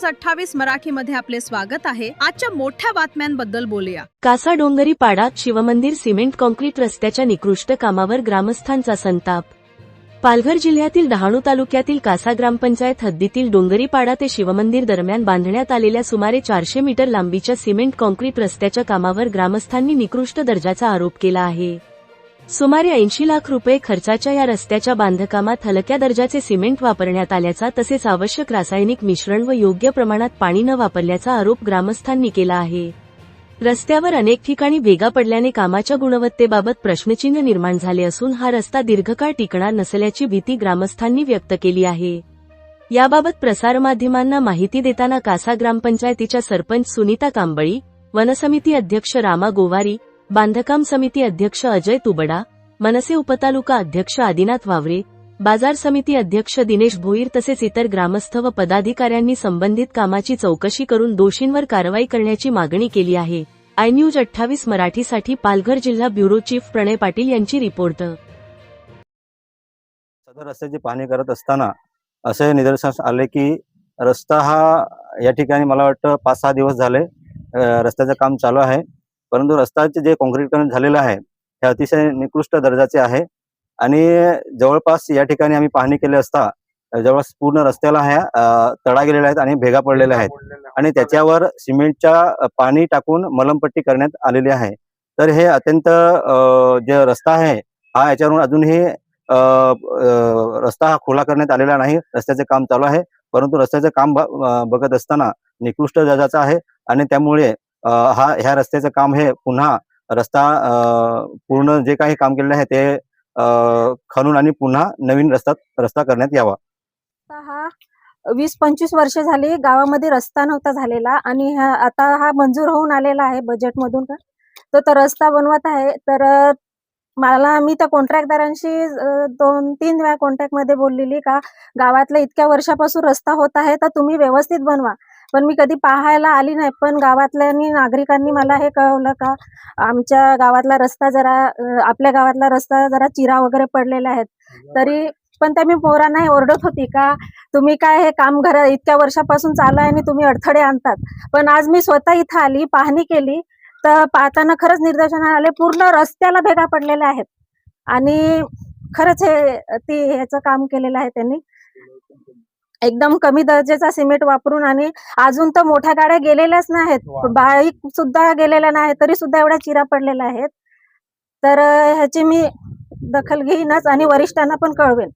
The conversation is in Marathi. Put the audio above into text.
iNews28 मराठीमध्ये आपले स्वागत आहे। आजच्या मोठ्या बातम्यांबद्दल बोलूया। कासा डोंगरी पाडा शिवमंदिर सिमेंट कॉन्क्रीट रस्त्याच्या निकृष्ट कामावर ग्रामस्थांचा संताप। पालघर जिल्ह्यातील डहाणू तालुक्यातील कासा ग्रामपंचायत हद्दीतील डोंगरी पाडा ते शिवमंदिर दरम्यान बांधण्यात आलेल्या सुमारे 400 मीटर लांबीच्या सिमेंट कॉन्क्रीट रस्त्याच्या कामावर ग्रामस्थांनी निकृष्ट दर्जाचा आरोप केला आहे। सुमारे 80 लाख रुपये खर्चाच्या या रस्त्याच्या बांधकामात हलक्या दर्जाचे सिमेंट वापरण्यात आल्याचा तसेच आवश्यक रासायनिक मिश्रण व योग्य प्रमाणात पाणी न वापरल्याचा आरोप ग्रामस्थांनी केला आहे। रस्त्यावर अनेक ठिकाणी भेगा पडल्याने कामाच्या गुणवत्तेबाबत प्रश्नचिन्ह निर्माण झाले असून हा रस्ता दीर्घकाळ टिकणार नसल्याची भीती ग्रामस्थांनी व्यक्त केली आहे। याबाबत प्रसारमाध्यमांना माहिती देताना कासा ग्रामपंचायतीच्या सरपंच सुनीता कांबळी, वनसमिती अध्यक्ष रामा गोवारी, बांधकाम समिती अध्यक्ष अजय तुबडा, मनसे उपतालुका अध्यक्ष आदिनाथ वावरे, बाजार समिती अध्यक्ष दिनेश भोईर तसेच इतर ग्रामस्थ व पदाधिकाऱ्यांनी संबंधित कामाची चौकशी करून दोषींवर कारवाई करण्याची मागणी केली आहे। iNews28 मराठीसाठी पालघर जिल्हा ब्युरो चीफ प्रणय पाटील यांची रिपोर्ट। सदर रस्त्याची पाहणी करत असताना असे निदर्शनास आले की रस्ता हा या ठिकाणी मला वाटतं 5-6 दिवस झाले रस्त्याचं काम चालू आहे, परंतु रस्त्याचे जे काँक्रीटीकरण झालेलं आहे हे अतिशय निकृष्ट दर्जाचे आहे आणि जवळपास या ठिकाणी आम्ही पाहणी केली असता जवळपास पूर्ण रस्त्याला ह्या तडा गेलेल्या आहेत आणि भेगा पडलेल्या आहेत आणि त्याच्यावर सिमेंटच्या पाणी टाकून मलमपट्टी करण्यात आलेली आहे। तर हे अत्यंत जे रस्ता आहे हा याच्यावरून अजूनही रस्ता हा खुला करण्यात आलेला नाही। रस्त्याचे काम चालू आहे, परंतु रस्त्याचे काम बघत असताना निकृष्ट दर्जाचा आहे आणि त्यामुळे ह्या रस्त्याचं काम हे पुन्हा रस्ता पूर्ण जे काही काम केलेलं आहे ते खणून आणि पुन्हा नवीन रस्ता करण्यात यावा। हा 20-25 वर्ष झाली गावामध्ये रस्ता नव्हता झालेला आणि आता हा मंजूर होऊन आलेला आहे बजेट मधून, तर रस्ता बनवत आहे। तर मला मी त्या कॉन्ट्रॅक्टदारांशी 2-3 वेळा कॉन्टॅक्ट मध्ये बोललेली का गावातल्या इतक्या वर्षापासून रस्ता होत आहे तर तुम्ही व्यवस्थित बनवा, पण मी कधी पाहायला आली नाही। पण गावातल्या नागरिकांनी मला हे कळवलं का आमच्या गावातला रस्ता जरा आपल्या गावातला रस्ता जरा चिरा वगैरे पडलेला आहेत, तरी पण त्या मी पोरांना हे ओरडत होती का तुम्ही काय हे काम इतक्या वर्षापासून चालू आहे आणि तुम्ही अडथळे आणतात। पण आज मी स्वतः इथं आली, पाहणी केली तर पाहताना खरंच निदर्शनास आले पूर्ण रस्त्याला भेगा पडलेल्या आहेत आणि खरंच ह्याचं काम केलेलं आहे त्यांनी एकदम कमी दर्जाचा सिमेंट वापरून आणि अजून तर मोठ्या गाड्या गेलेल्याच नाहीत, बाईक सुद्धा गेलेल्या नाही तरी सुद्धा एवढ्या चिरा पडलेल्या आहेत। तर ह्याची मी दखल घेईनच आणि वरिष्ठांना पण कळवेन।